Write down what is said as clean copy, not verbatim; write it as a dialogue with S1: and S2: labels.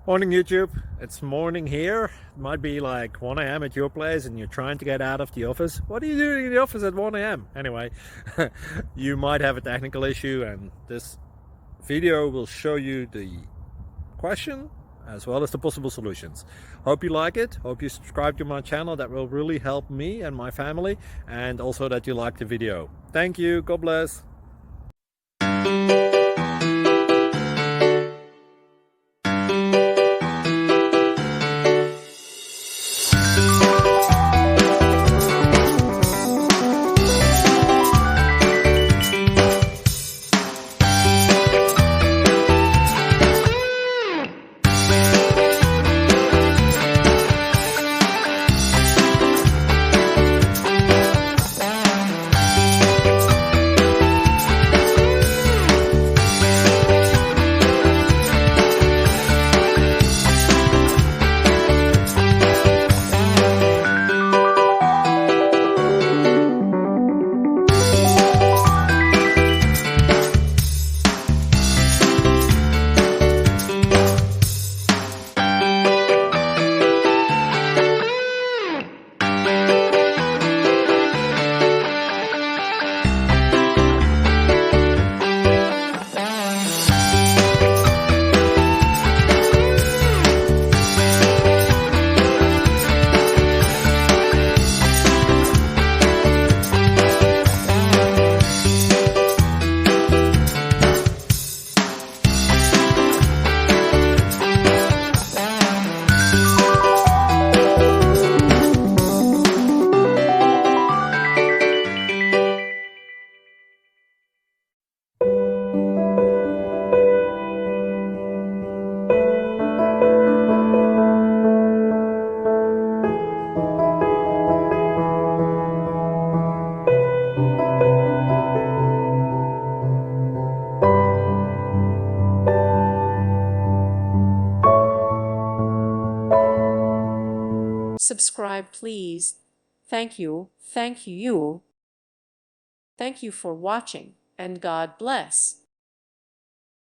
S1: Morning YouTube, it's morning here. It might be like 1 a.m. at your place and you're trying to get out of the office. What are you doing in the office at 1 a.m.? Anyway, you might have a technical issue and this video will show you the question as well as the possible solutions. Hope you like it, hope you subscribe to my channel. That will really help me and my family, and also that you like the video. Thank you, God bless.
S2: Subscribe, please. Thank you. Thank you. Thank you for watching, and God bless.